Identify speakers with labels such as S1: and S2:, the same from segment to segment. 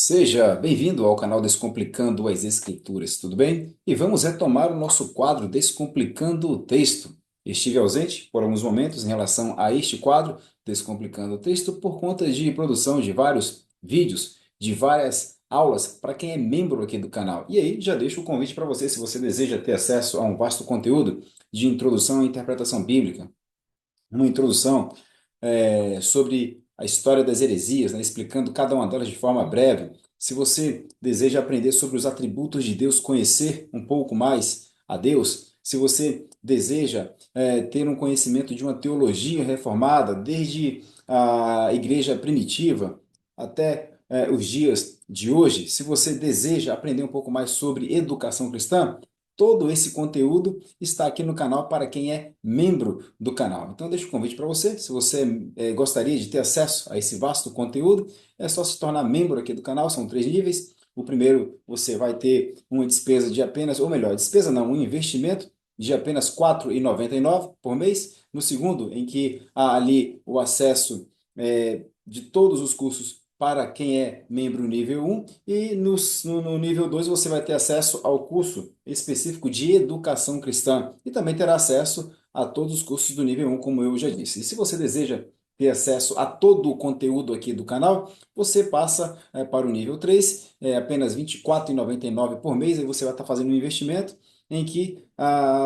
S1: Seja bem-vindo ao canal Descomplicando as Escrituras, tudo bem? E vamos retomar o nosso quadro Descomplicando o Texto. Estive ausente por alguns momentos em relação a este quadro, Descomplicando o Texto, por conta de produção de vários vídeos, de várias aulas para quem é membro aqui do canal. E aí já deixo o convite para você, se você deseja ter acesso a um vasto conteúdo de introdução à interpretação bíblica, uma introdução sobre a história das heresias, né, explicando cada uma delas de forma breve. Se você deseja aprender sobre os atributos de Deus, conhecer um pouco mais a Deus, se você deseja ter um conhecimento de uma teologia reformada, desde a igreja primitiva até os dias de hoje, se você deseja aprender um pouco mais sobre educação cristã, todo esse conteúdo está aqui no canal para quem é membro do canal. Então, deixo o convite para você. Se você gostaria de ter acesso a esse vasto conteúdo, é só se tornar membro aqui do canal. São três níveis. O primeiro, você vai ter uma despesa de apenas, ou melhor, despesa não, um investimento de apenas R$ 4,99 por mês. No segundo, em que há ali o acesso de todos os cursos para quem é membro nível um, e no nível 2 você vai ter acesso ao curso específico de educação cristã e também terá acesso a todos os cursos do nível um, como eu já disse. E se você deseja ter acesso a todo o conteúdo aqui do canal, você passa para o nível 3, apenas R$ 24,99 por mês, e você vai estar fazendo um investimento em que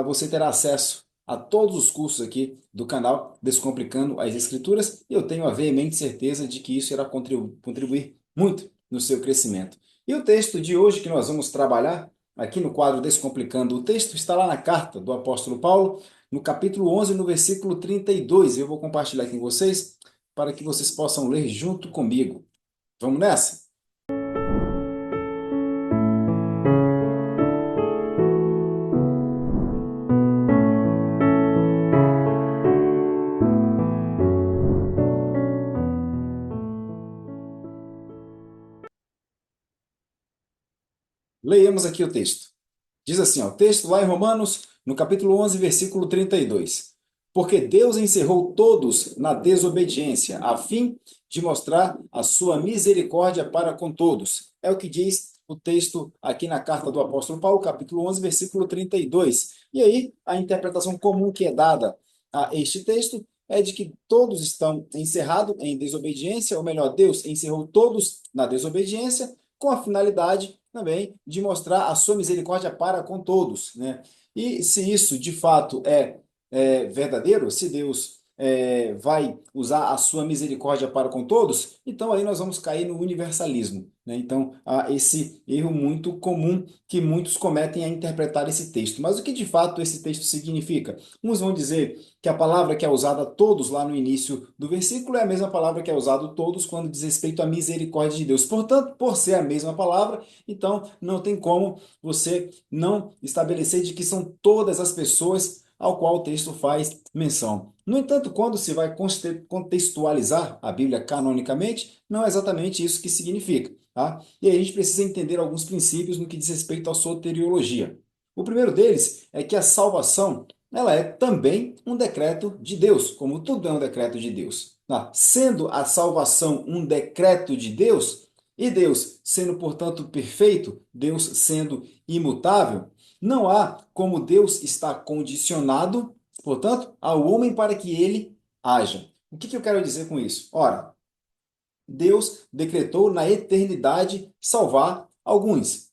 S1: você terá acesso a todos os cursos aqui do canal Descomplicando as Escrituras, e eu tenho a veemente certeza de que isso irá contribuir muito no seu crescimento. E o texto de hoje que nós vamos trabalhar aqui no quadro Descomplicando o Texto está lá na carta do apóstolo Paulo, no capítulo 11, no versículo 32. Eu vou compartilhar aqui com vocês para que vocês possam ler junto comigo. Vamos nessa? Leiamos aqui o texto. Diz assim, ó, o texto lá em Romanos, no capítulo 11, versículo 32. Porque Deus encerrou todos na desobediência, a fim de mostrar a sua misericórdia para com todos. É o que diz o texto aqui na carta do apóstolo Paulo, capítulo 11, versículo 32. E aí, a interpretação comum que é dada a este texto é de que todos estão encerrados em desobediência, ou melhor, Deus encerrou todos na desobediência, com a finalidade também de mostrar a sua misericórdia para com todos, né? E se isso de fato é verdadeiro, se Deus vai usar a sua misericórdia para com todos, então aí nós vamos cair no universalismo, né? Então, há esse erro muito comum que muitos cometem a interpretar esse texto. Mas o que de fato esse texto significa? Uns vão dizer que a palavra que é usada todos lá no início do versículo é a mesma palavra que é usada todos quando diz respeito à misericórdia de Deus. Portanto, por ser a mesma palavra, então não tem como você não estabelecer de que são todas as pessoas ao qual o texto faz menção. No entanto, quando se vai contextualizar a Bíblia canonicamente, não é exatamente isso que significa, tá? E aí a gente precisa entender alguns princípios no que diz respeito à soteriologia. O primeiro deles é que a salvação ela é também um decreto de Deus, como tudo é um decreto de Deus. Tá? Sendo a salvação um decreto de Deus, e Deus sendo, portanto, perfeito, Deus sendo imutável, não há como Deus estar condicionado, portanto, ao homem para que ele haja. O que eu quero dizer com isso? Ora, Deus decretou na eternidade salvar alguns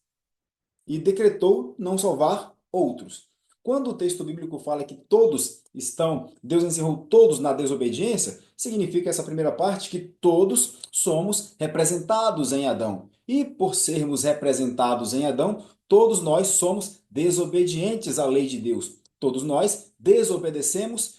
S1: e decretou não salvar outros. Quando o texto bíblico fala que todos estão, Deus encerrou todos na desobediência, significa essa primeira parte que todos somos representados em Adão. E por sermos representados em Adão, todos nós somos desobedientes à lei de Deus. Todos nós desobedecemos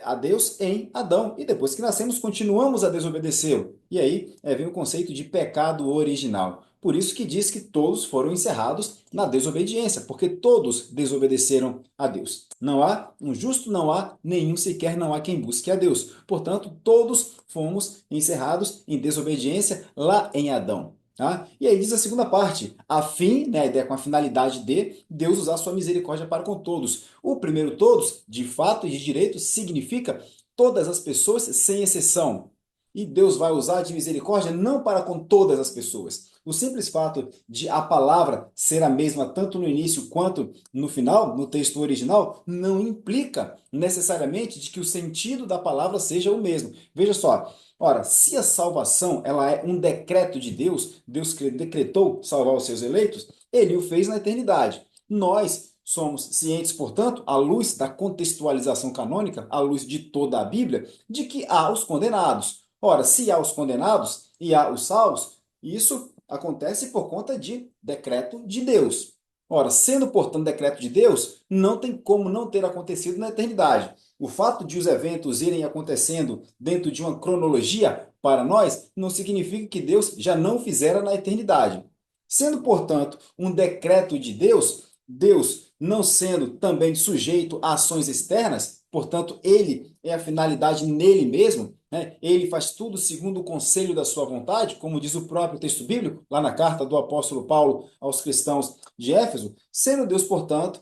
S1: a Deus em Adão. E depois que nascemos, continuamos a desobedecê-lo. E aí vem o conceito de pecado original. Por isso que diz que todos foram encerrados na desobediência, porque todos desobedeceram a Deus. Não há um justo, não há nenhum sequer, não há quem busque a Deus. Portanto, todos fomos encerrados em desobediência lá em Adão. Tá? E aí diz a segunda parte, a fim, né, a ideia com a finalidade de Deus usar sua misericórdia para com todos. O primeiro todos, de fato e de direito, significa todas as pessoas sem exceção. e Deus vai usar de misericórdia não para com todas as pessoas. O simples fato de a palavra ser a mesma tanto no início quanto no final, no texto original, não implica necessariamente de que o sentido da palavra seja o mesmo. Veja só, ora, se a salvação ela é um decreto de Deus, Deus decretou salvar os seus eleitos, ele o fez na eternidade. Nós somos cientes, portanto, à luz da contextualização canônica, à luz de toda a Bíblia, de que há os condenados. Ora, se há os condenados e há os salvos, isso acontece por conta de decreto de Deus. Ora, sendo, portanto, decreto de Deus, não tem como não ter acontecido na eternidade. O fato de os eventos irem acontecendo dentro de uma cronologia, para nós, não significa que Deus já não fizera na eternidade. Sendo, portanto, um decreto de Deus, Deus não sendo também sujeito a ações externas, portanto, ele é a finalidade nele mesmo, né? Ele faz tudo segundo o conselho da sua vontade, como diz o próprio texto bíblico, lá na carta do apóstolo Paulo aos cristãos de Éfeso, sendo Deus, portanto,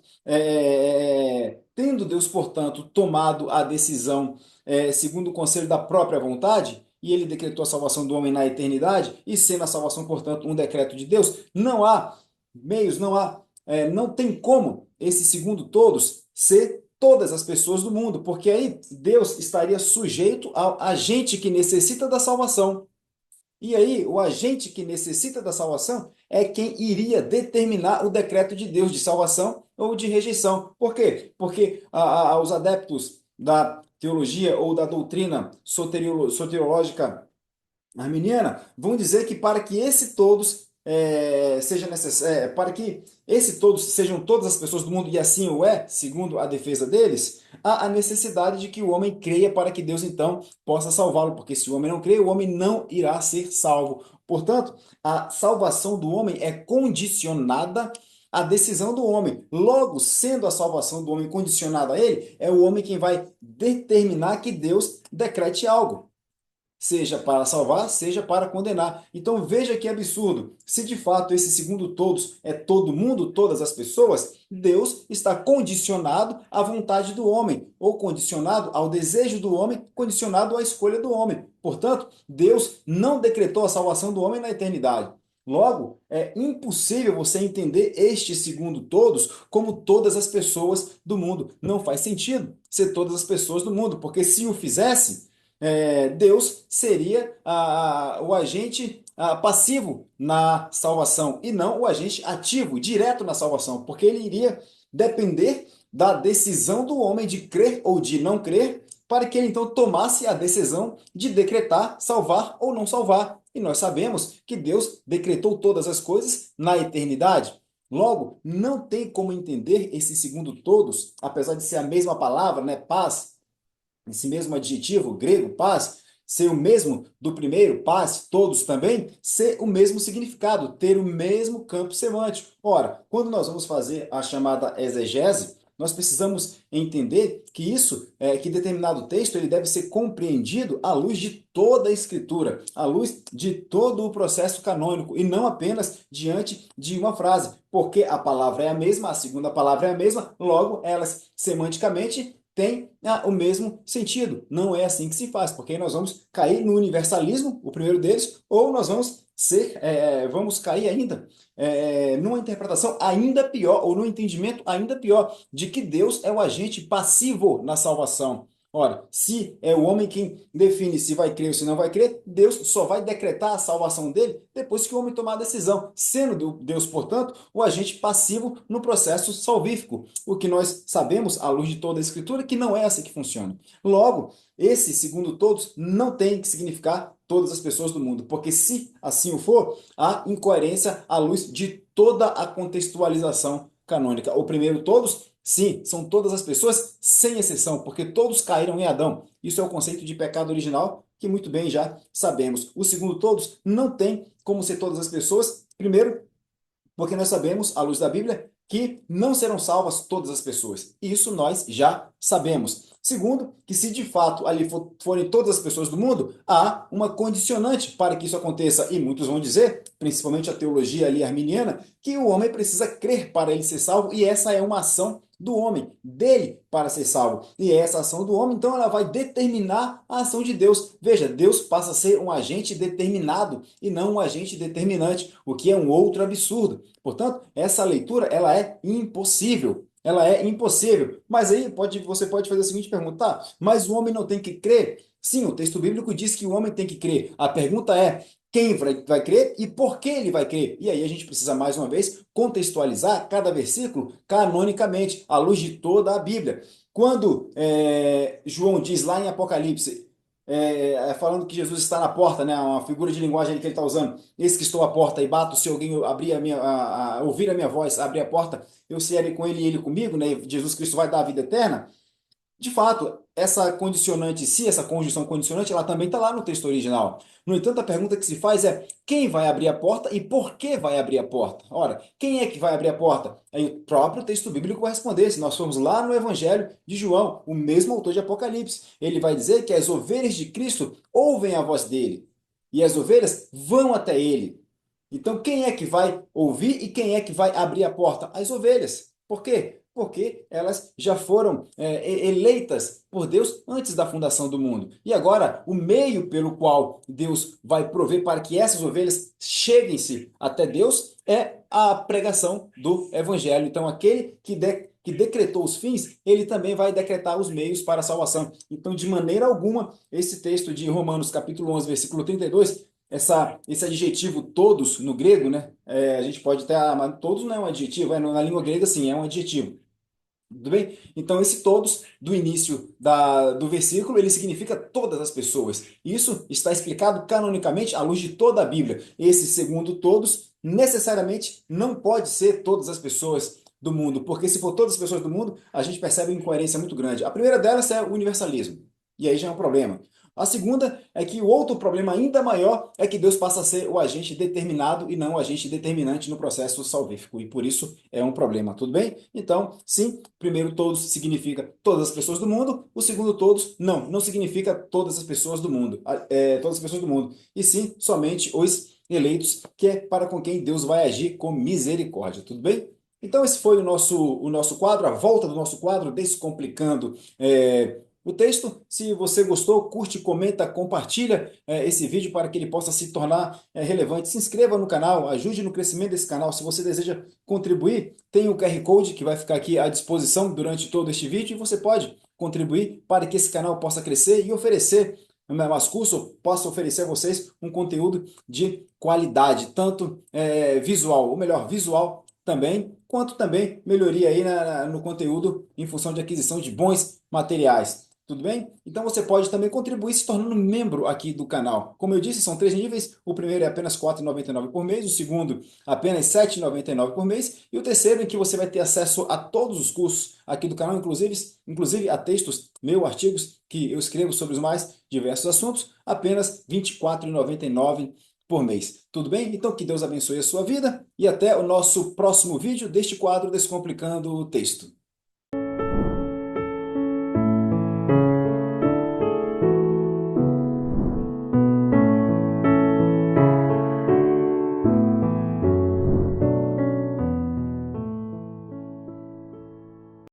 S1: tendo Deus, portanto, tomado a decisão segundo o conselho da própria vontade, e ele decretou a salvação do homem na eternidade, e sendo a salvação, portanto, um decreto de Deus, não há meios, não tem como esse segundo todos ser todas as pessoas do mundo, porque aí Deus estaria sujeito ao agente que necessita da salvação. E aí, o agente que necessita da salvação é quem iria determinar o decreto de Deus de salvação ou de rejeição. Por quê? Porque os adeptos da teologia ou da doutrina soteriológica arminiana vão dizer que para que esse todos seja necessário, para que esse todos sejam todas as pessoas do mundo, e assim o é, segundo a defesa deles, há a necessidade de que o homem creia para que Deus então possa salvá-lo, porque se o homem não crê, o homem não irá ser salvo. Portanto, a salvação do homem é condicionada à decisão do homem. Logo, sendo a salvação do homem condicionada a ele, é o homem quem vai determinar que Deus decrete algo, seja para salvar, seja para condenar. Então veja que absurdo. Se de fato esse segundo todos é todo mundo, todas as pessoas, Deus está condicionado à vontade do homem, ou condicionado ao desejo do homem, condicionado à escolha do homem. Portanto, Deus não decretou a salvação do homem na eternidade. Logo, é impossível você entender este segundo todos como todas as pessoas do mundo. Não faz sentido ser todas as pessoas do mundo, porque se o fizesse, Deus seria o agente passivo na salvação e não o agente ativo, direto na salvação, porque ele iria depender da decisão do homem de crer ou de não crer, para que ele então tomasse a decisão de decretar, salvar ou não salvar. E nós sabemos que Deus decretou todas as coisas na eternidade. Logo, não tem como entender esse segundo todos, apesar de ser a mesma palavra, né, paz, esse mesmo adjetivo grego, paz, ser o mesmo do primeiro, paz, todos também, ser o mesmo significado, ter o mesmo campo semântico. Ora, quando nós vamos fazer a chamada exegese, nós precisamos entender que que determinado texto ele deve ser compreendido à luz de toda a escritura, à luz de todo o processo canônico, e não apenas diante de uma frase, porque a palavra é a mesma, a segunda palavra é a mesma, logo elas semanticamente tem o mesmo sentido. Não é assim que se faz, porque aí nós vamos cair no universalismo, o primeiro deles, ou nós vamos cair ainda numa interpretação ainda pior, ou num entendimento ainda pior, de que Deus é o agente passivo na salvação. Ora, se é o homem quem define se vai crer ou se não vai crer, Deus só vai decretar a salvação dele depois que o homem tomar a decisão, sendo Deus, portanto, o agente passivo no processo salvífico. O que nós sabemos, à luz de toda a Escritura, que não é assim que funciona. Logo, esse, segundo todos, não tem que significar todas as pessoas do mundo, porque se assim o for, há incoerência à luz de toda a contextualização canônica. O primeiro todos, sim, são todas as pessoas, sem exceção, porque todos caíram em Adão. Isso é o conceito de pecado original, que muito bem já sabemos. O segundo todos não tem como ser todas as pessoas, primeiro, porque nós sabemos, à luz da Bíblia, que não serão salvas todas as pessoas. Isso nós já sabemos. Segundo, que se de fato ali forem todas as pessoas do mundo, há uma condicionante para que isso aconteça. E muitos vão dizer, principalmente a teologia ali arminiana, que o homem precisa crer para ele ser salvo, e essa é uma ação do homem, dele para ser salvo. E essa ação do homem, então, ela vai determinar a ação de Deus. Veja, Deus passa a ser um agente determinado e não um agente determinante, o que é um outro absurdo. Portanto, essa leitura, ela é impossível. Ela é impossível. Mas aí você pode fazer a seguinte pergunta: tá, mas o homem não tem que crer? Sim, o texto bíblico diz que o homem tem que crer. A pergunta é: quem vai crer e por que ele vai crer? E aí a gente precisa, mais uma vez, contextualizar cada versículo canonicamente, à luz de toda a Bíblia. Quando João diz lá em Apocalipse, falando que Jesus está na porta, né, uma figura de linguagem que ele está usando: eis que estou à porta e bato, se alguém abrir ouvir a minha voz, abrir a porta, eu serei com ele e ele comigo, né? Jesus Cristo vai dar a vida eterna. De fato, essa condicionante, se essa conjunção condicionante, ela também está lá no texto original. No entanto, a pergunta que se faz é: quem vai abrir a porta e por que vai abrir a porta? Ora, quem é que vai abrir a porta? Aí o próprio texto bíblico vai responder. Se nós formos lá no Evangelho de João, o mesmo autor de Apocalipse, ele vai dizer que as ovelhas de Cristo ouvem a voz dele e as ovelhas vão até ele. Então, quem é que vai ouvir e quem é que vai abrir a porta? As ovelhas. Por quê? Porque elas já foram eleitas por Deus antes da fundação do mundo. E agora, o meio pelo qual Deus vai prover para que essas ovelhas cheguem-se até Deus é a pregação do Evangelho. Então, aquele que decretou os fins, ele também vai decretar os meios para a salvação. Então, de maneira alguma, esse texto de Romanos, capítulo 11, versículo 32, esse adjetivo todos no grego, né? A gente pode até, mas todos não é um adjetivo, na língua grega sim, é um adjetivo. Tudo bem? Então, esse todos do início do versículo, ele significa todas as pessoas. Isso está explicado canonicamente à luz de toda a Bíblia. Esse segundo todos, necessariamente, não pode ser todas as pessoas do mundo, porque se for todas as pessoas do mundo, a gente percebe uma incoerência muito grande. A primeira delas é o universalismo, e aí já é um problema. A segunda é que o outro problema ainda maior é que Deus passa a ser o agente determinado e não o agente determinante no processo salvífico, e por isso é um problema, tudo bem? Então, sim, primeiro todos significa todas as pessoas do mundo, o segundo todos não significa todas as pessoas do mundo, todas as pessoas do mundo, e sim somente os eleitos, que é para com quem Deus vai agir com misericórdia, tudo bem? Então esse foi o nosso quadro, a volta do nosso quadro, Descomplicando o texto. Se você gostou, curte, comenta, compartilha esse vídeo para que ele possa se tornar relevante. Se inscreva no canal, ajude no crescimento desse canal. Se você deseja contribuir, tem o QR Code que vai ficar aqui à disposição durante todo este vídeo e você pode contribuir para que esse canal possa crescer e oferecer, mais curso, possa oferecer a vocês um conteúdo de qualidade, tanto visual, ou melhor, visual também, quanto também melhoria aí no conteúdo em função de aquisição de bons materiais. Tudo bem? Então você pode também contribuir se tornando membro aqui do canal. Como eu disse, são 3 níveis. O primeiro é apenas R$ 4,99 por mês, o segundo apenas R$ 7,99 por mês e o terceiro em que você vai ter acesso a todos os cursos aqui do canal, inclusive a textos, artigos que eu escrevo sobre os mais diversos assuntos, apenas R$ 24,99 por mês. Tudo bem? Então que Deus abençoe a sua vida e até o nosso próximo vídeo deste quadro Descomplicando o Texto.